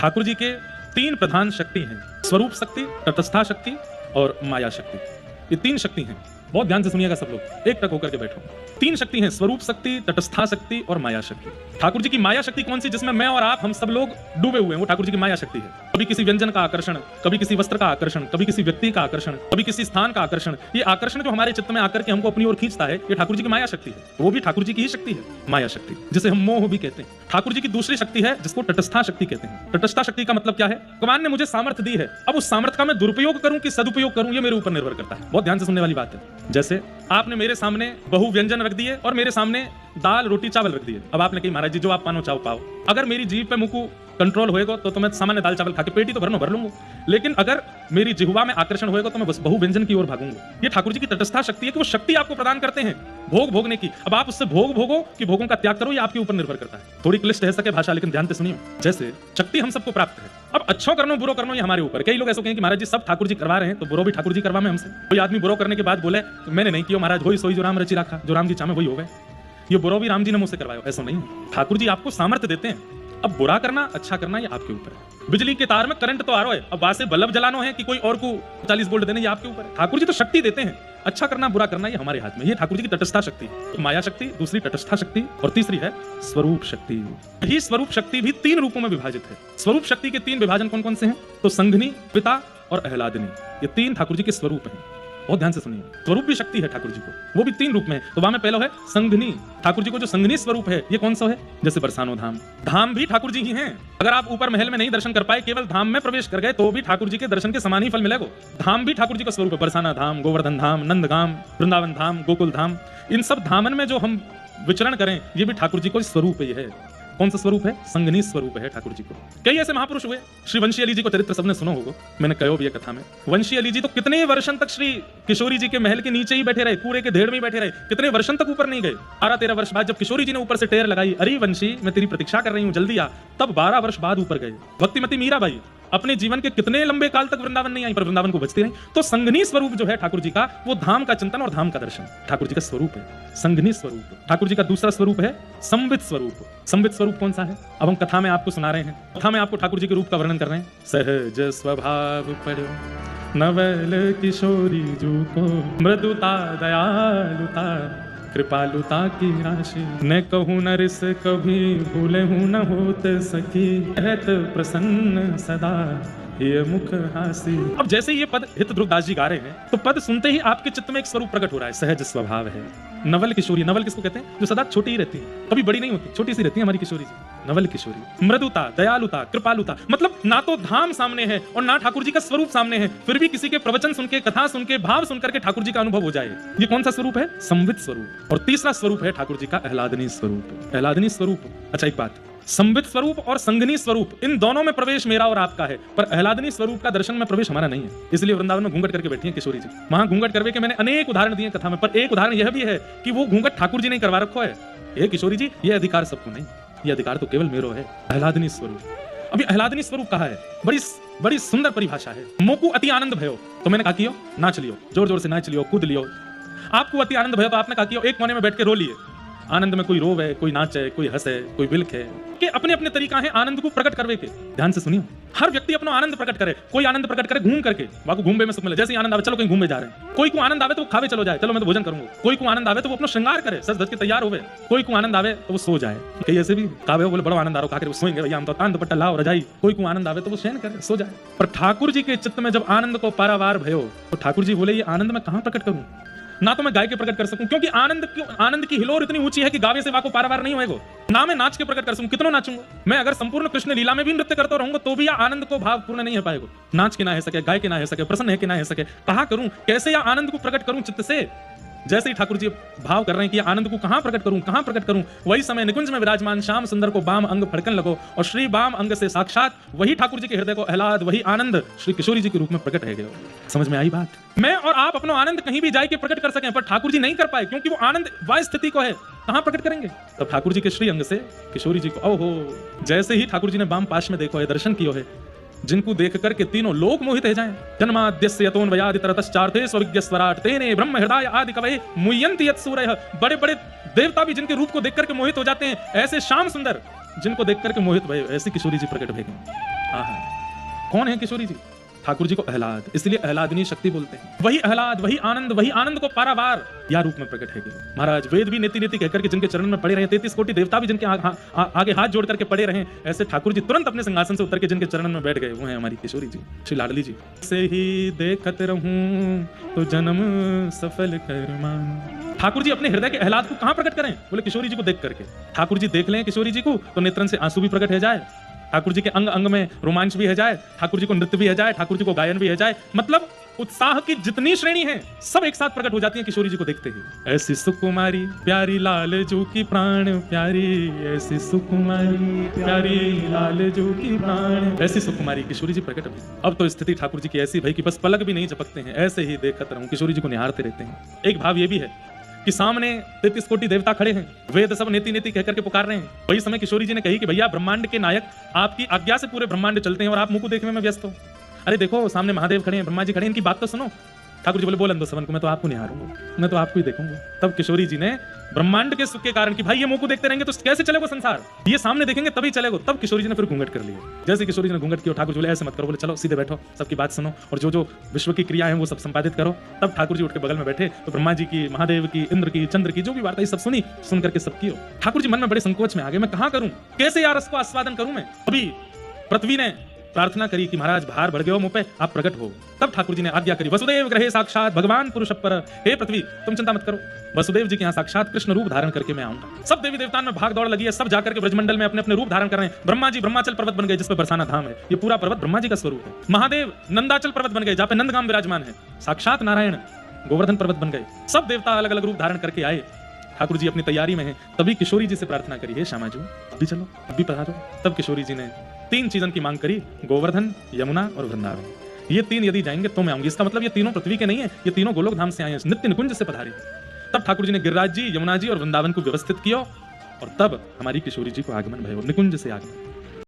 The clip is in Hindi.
ठाकुर जी के तीन प्रधान शक्ति हैं, स्वरूप शक्ति, तटस्था शक्ति और माया शक्ति। ये तीन शक्ति हैं, बहुत ध्यान से सुनिएगा सब लोग, एक टक होकर के बैठो। तीन शक्ति हैं, स्वरूप शक्ति, तटस्था शक्ति और माया शक्ति। ठाकुर जी की माया शक्ति कौन सी, जिसमें मैं और आप हम सब लोग डूबे हुए हैं, वो ठाकुर जी की माया शक्ति है। कभी किसी व्यंजन का आकर्षण, कभी किसी वस्त्र का आकर्षण, कभी किसी व्यक्ति का आकर्षण, कभी किसी स्थान का आकर्षण। ये आकर्षण जो हमारे चित्त में आकर के हमको अपनी ओर खींचता है, ये ठाकुर जी की माया शक्ति है। वो भी ठाकुर जी की ही शक्ति है, माया शक्ति, जिसे हम मोह भी कहते हैं। ठाकुर जी की दूसरी शक्ति है जिसको तटस्था शक्ति कहते हैं। तटस्था शक्ति का मतलब क्या है? भगवान ने मुझे सामर्थ्य दी है, अब उस सामर्थ्य का मैं दुरुपयोग करूं कि सदुपयोग करूं, ये मेरे ऊपर निर्भर करता है। बहुत ध्यान से सुनने वाली बात है। जैसे आपने मेरे सामने बहु व्यंजन रख दिए और मेरे सामने दाल रोटी चावल रख दिए। अब आपने कही महाराज जी जो आप पानो चाहो पाओ। अगर मेरी जीभ पे मुंह कंट्रोल होएगा तो मैं सामान्य दाल चावल खा के पेट ही तो भर लूंगा, लेकिन अगर मेरी जिह्वा में आकर्षण होएगा तो मैं बस बहु व्यंजन की ओर भागूंगा। ये ठाकुर जी की तटस्था शक्ति है कि वो शक्ति आपको प्रदान करते हैं भोग भोगने की। अब आप उससे भोग भोगो कि भोगों का त्याग करो, ये आपके ऊपर निर्भर करता है। थोड़ी क्लिष्ट है सके भाषा, लेकिन ध्यान से सुनिए। जैसे शक्ति हम सबको प्राप्त है, अब अच्छो करनो बुरो करनो ये हमारे ऊपर। कई लोग ऐसे कहें कि महाराज जी सब ठाकुर जी करवा रहे हैं तो बुरो भी ठाकुर जी करवा में हमसे। कोई आदमी बुरो करने के बाद बोले मैंने नहीं किया महाराज, वही सोई जो राम रची रखा, जो राम जी चाहे वही हो गए, ये बुरो भी राम जी ने मुझसे करवाया। ऐसा नहीं, ठाकुर जी आपको सामर्थ्य देते हैं। अब बुरा करना अच्छा करना ये आपके ऊपर है। बिजली के तार में करंट तो आ रहा है, अब वहां से बल्ब जलाना है कि कोई और को 40 वोल्ट देना, ये आपके ऊपर है। ठाकुर जी तो शक्ति देते हैं, अच्छा करना बुरा करना ये हमारे हाथ में। ये ठाकुर जी की तटस्था शक्ति, माया शक्ति, दूसरी तटस्था शक्ति और तीसरी है स्वरूप शक्ति। यही स्वरूप शक्ति भी तीन रूपों में विभाजित है। स्वरूप शक्ति के तीन विभाजन कौन कौन से हैं? तो संघनी, पिता और आह्लादिनी, ये तीन ठाकुर जी के स्वरूप हैं। बहुत ध्यान से सुनिए, स्वरूप भी शक्ति है ठाकुर जी को, वो भी तीन रूप में है। तो वहां में पहला है संघनी। ठाकुर जी को जो संघनी स्वरूप है ये कौन सा है? जैसे बरसानो धाम, धाम भी ठाकुर जी ही हैं। अगर आप ऊपर महल में नहीं दर्शन कर पाए, केवल धाम में प्रवेश कर गए तो भी ठाकुर जी के दर्शन के समान ही फल मिलेगा। धाम भी ठाकुर जी का स्वरूप है। बरसाना धाम, गोवर्धन धाम, नंदगाम, वृंदावन धाम, गोकुल धाम, इन सब धामन में जो हम विचरण करें ये भी ठाकुर जी को स्वरूप ही है। कौन सा स्वरूप है? संघनी स्वरूप है ठाकुर जी को। कई ऐसे महापुरुष हुए, श्री वंशी अली जी को चरित्र सबने सुना होगा, मैंने कहो भी कथा में। वंशी अली जी तो कितने वर्षों तक श्री किशोरी जी के महल के नीचे ही बैठे रहे, कूड़े के ढेर में ही बैठे रहे, कितने वर्षों तक ऊपर नहीं गए। 12-13 वर्ष बाद जब किशोरी जी ने ऊपर से टेर लगाई, अरे वंशी मैं तेरी प्रतीक्षा कर रही हूँ जल्दी आ, तब 12 वर्ष बाद ऊपर गए। भक्तिमती मीराबाई अपने जीवन के कितने लंबे काल तक वृंदावन नहीं आई, पर वृंदावन को बचती रही। तो संघनी स्वरूप जो है ठाकुर जी का, वो धाम का चिंतन और धाम का दर्शन ठाकुर जी का स्वरूप है, संघनी स्वरूप। ठाकुर जी का दूसरा स्वरूप है संवित स्वरूप। संवित स्वरूप कौन सा है? अब हम कथा में आपको सुना रहे हैं, कथा में आपको ठाकुर जी के रूप का वर्णन कर रहे हैं। सहज स्वभाव पढ़ो नवल किशोरी जू को, मृदुता दयालुता कृपालुता की राशि, न कहूँ न रिस कभी भूले हूँ न होत सकी, रहत प्रसन्न सदा ये मुख हासी। अब जैसे ये पद हित ध्रुवदास जी गा रहे हैं तो पद सुनते ही आपके चित्त में एक स्वरूप प्रकट हो रहा है, सहज स्वभाव है। नवल किशोरी, नवल किसको कहते हैं? जो सदा छोटी ही रहती है, कभी बड़ी नहीं होती, छोटी सी रहती है हमारी किशोरी जी, नवल किशोरी। मृदुता दयालुता कृपालुता, मतलब ना तो धाम सामने है और ना ठाकुर जी का स्वरूप सामने है, फिर भी किसी के प्रवचन सुन के, कथा सुन के, भाव सुन करके ठाकुर जी का अनुभव हो जाए। ये कौन सा स्वरूप है? संवित स्वरूप। और तीसरा स्वरूप है ठाकुर जी का आह्लादनी स्वरूप। आह्लादनी स्वरूप। अच्छा एक बात, संवित स्वरूप और संघनी स्वरूप इन दोनों में प्रवेश मेरा और आपका है, पर आह्लादनी स्वरूप का दर्शन में प्रवेश हमारा नहीं है। इसलिए वृंदावन में घूंघट करके बैठी है किशोरी जी। वहां घूंघट करवे के मैंने अनेक उदाहरण दिए कथा में, पर एक उदाहरण यह भी है कि वो घूंघट ठाकुर जी ने करवा रखो है। ये किशोरी जी, ये अधिकार सबको नहीं, ये अधिकार तो केवल मेरो है, आह्लादनी स्वरूप। अभी आह्लादनी स्वरूप कहा है, बड़ी सुंदर परिभाषा है। मोकू अति आनंद भयो, तो मैंने कहा कियो नाच लियो, जोर जोर से नाच लियो, कूद लियो। आपको अति आनंद भयो तो आपने कहा कियो एक कोने में बैठ के रो लिए। आनंद में कोई रोवे, कोई नाचे, कोई हंसे, कोई बिलखे, के अपने अपने तरीका है आनंद को प्रकट करवे के। ध्यान से सुनियो, हर व्यक्ति अपना आनंद प्रकट करे। कोई आनंद प्रकट करे घूम करके, वाको घूमवे में सुख मिले, जैसे आनंद आवे चलो कहीं घूमने जा रहे हैं। कोई को आनंद आवे तो वो खावे चलो जाए, चलो मैं तो भोजन करूंगा। कोई को आनंद आवे तो वो अपना श्रृंगार करे, सज धज के तैयार होवे। कोई को आनंद आवे तो वो सो जाए। कई ऐसे भी कावे बोले बड़ा आनंद आ रहा, वो सोएंगे भैया हम तो, तान दुपट्टा लाओ रजाई। कोई को आनंद आवे तो वो शयन करे, सो जाए। पर ठाकुर जी के चित्त में जब आनंद को पारावार भयो तो ठाकुर जी बोले ये आनंद मैं कहां प्रकट करूं? ना तो मैं गाय के प्रकट कर सकूं, क्योंकि आनंद की हिलोर इतनी ऊंची है कि गावे से वाको पारावार नहीं होएगा। ना मैं नाच के प्रकट कर सकूं, कितना नाचूंगा मैं? अगर संपूर्ण कृष्ण लीला में भी नृत्य करता रहूंगा तो भी यह आनंद को भाव पूर्ण नहीं हो पाएगा। नाच के ना है सके, गाय के ना है सके, प्रसन्न है के ना है सके, कहा करूं? कैसे यह आनंद को प्रकट करूं चित्त से? जैसे ही ठाकुर जी भाव कर रहे हैं कि आनंद को कहां प्रकट करूं, वही समय निकुंज में विराजमान श्याम सुंदर को बाम अंग फड़कन लगो, और श्री बाम अंग से साक्षात वही ठाकुर जी के हृदय को आह्लाद, वही आनंद श्री किशोरी जी के रूप में प्रकट है गया। समझ में आई बात? मैं और आप अपना आनंद कहीं भी जाके प्रकट कर सकें, पर ठाकुर जी नहीं कर पाए, क्योंकि वो आनंद वाय स्थिति को है, कहां प्रकट करेंगे? तब ठाकुर जी के श्री अंग से किशोरी जी को, ओहो, जैसे ही ठाकुर जी ने बाम पाश में देखो है, दर्शन कियो है, जिनको देख करके तीनों लोग मोहित हो जाएं। जन्माद्यस्य यतोन्वयादितरतश्चार्थे स्वविज्ञस्वराट् तेने ब्रह्म हृदय आदि कवये मुह्यन्ति यत्सूरयः। बड़े बड़े देवता भी जिनके रूप को देख करके मोहित हो जाते हैं, ऐसे श्याम सुंदर जिनको देख करके मोहित भये, ऐसी किशोरी जी प्रकट भये। आहा, कौन है किशोरी जी? ठाकुर जी को आह्लाद, इसलिए आह्लादनी शक्ति बोलते हैं। वही आह्लाद, वही आनंद को पारावार या रूप में प्रकट है। महाराज वेद भी नेति नेति कहकर के जिनके चरण में पड़े रहे, 33 कोटि देवता भी जिनके आगे हाथ जोड़ करके पड़े रहे, ऐसे ठाकुर जी तुरंत अपने सिंहासन से उतर के जिनके चरण में बैठ गए, वो है हमारी किशोरी जी, श्री लाडली जी। से ही देखत रहूं तो जन्म सफल कर मान। ठाकुर जी अपने हृदय के आह्लाद को कहां प्रकट करें? बोले किशोरी जी को देख करके। ठाकुर जी देख लें किशोरी जी को तो नेत्रन से आंसू भी प्रकट हो जाए, ठाकुर जी के अंग अंग में रोमांच भी है जाए, ठाकुर जी को नृत्य भी है जाए, ठाकुर जी को गायन भी है जाए, मतलब उत्साह की जितनी श्रेणी है सब एक साथ प्रकट हो जाती है किशोरी जी को देखते ही। ऐसी सुकुमारी प्यारी लाल जो की प्राण प्यारी, ऐसी सुकुमारी प्यारी लाल जो की प्राण, ऐसी सुकुमारी किशोरी जी प्रकट हुई। अब तो स्थिति ठाकुर जी की ऐसी भाई कि बस पलक भी नहीं झपकते हैं, ऐसे ही देखते रहूं, किशोरी जी को निहारते रहते हैं। एक भाव ये भी है कि सामने 33 कोटि देवता खड़े हैं, वेद सब नेति नेति कहकर के पुकार रहे हैं। वही समय किशोरी जी ने कही कि भैया ब्रह्मांड के नायक, आपकी आज्ञा से पूरे ब्रह्मांड चलते हैं और आप मुंह को देखने में व्यस्त हो। अरे देखो सामने महादेव खड़े हैं, ब्रह्मा जी खड़े हैं, इनकी बात तो सुनो। ठाकुर जी बोले बोलन दो सवन को, मैं तो आपको निहारूंगा, मैं तो आपको ही देखूंगा। तब किशोरी जी ने ब्रह्मांड के सुख के कारण कि भाई ये मुंह को देखते रहेंगे तो कैसे चलेगा संसार, ये सामने देखेंगे तभी चलेगा। तब किशोरी जी ने फिर घूंघट कर लिया। जैसे किशोरी जी ने घूंघट किया, ठाकुर जी बोले ऐसे मत करो, बोले चलो सीधे बैठो, सबकी बात सुनो और जो जो विश्व की क्रिया है वो सब संपादित करो। तब ठाकुर जी उठ के बगल में बैठे तो ब्रह्मा जी की, महादेव की, इंद्र की, चंद्र की जो भी वार्ता सब सुनी, सुन करके सब कियो। ठाकुर जी मन में बड़े संकोच में आ गए, मैं कहां करूं, कैसे यार इसको आस्वादन करूं मैं। अभी पृथ्वी ने प्रार्थना करी कि महाराज भार बढ़ गए हो मुंह पे, आप प्रकट हो। तब ठाकुर जी ने आज्ञा करी, वसुदेव ग्रहे साक्षात भगवान पुरुष पर, हे पृथ्वी तुम चिंता मत करो, वसुदेव जी के यहाँ साक्षात कृष्ण रूप धारण करके मैं आऊंगा। सब देवी देवताओं में भाग दौड़ लगी है, सब जाकर के ब्रजमंडल में अपने अपने रूप धारण कर रहे हैं। ब्रह्मा जी ब्रह्माचल पर्वत बन गए जिस पर बरसाना धाम है, ये पूरा पर्वत ब्रह्मा जी का स्वरूप है। महादेव नंदाचल पर्वत बन गए जहाँ पे नंदगाम विराजमान है। साक्षात नारायण गोवर्धन पर्वत बन गए। सब देवता अलग अलग रूप धारण करके आए। ठाकुर जी अपनी तैयारी में है, तभी किशोरी जी से प्रार्थना करी, हे श्यामा जी अभी चलो, अभी पधारो। तब किशोरी जी ने 3 चीजों की मांग करी, गोवर्धन, यमुना और वृंदावन। ये 3 यदि जाएंगे तो मैं आऊंगी। इसका मतलब ये तीनों पृथ्वी के नहीं है, ये तीनों गोलोक धाम से आए हैं, नित्य निकुंज से पधारे। तब ठाकुर जी ने गिरिराज जी, यमुना जी और वृंदावन को व्यवस्थित किया और तब हमारी किशोरी जी को आगमन भयो, निकुंज से आगमन।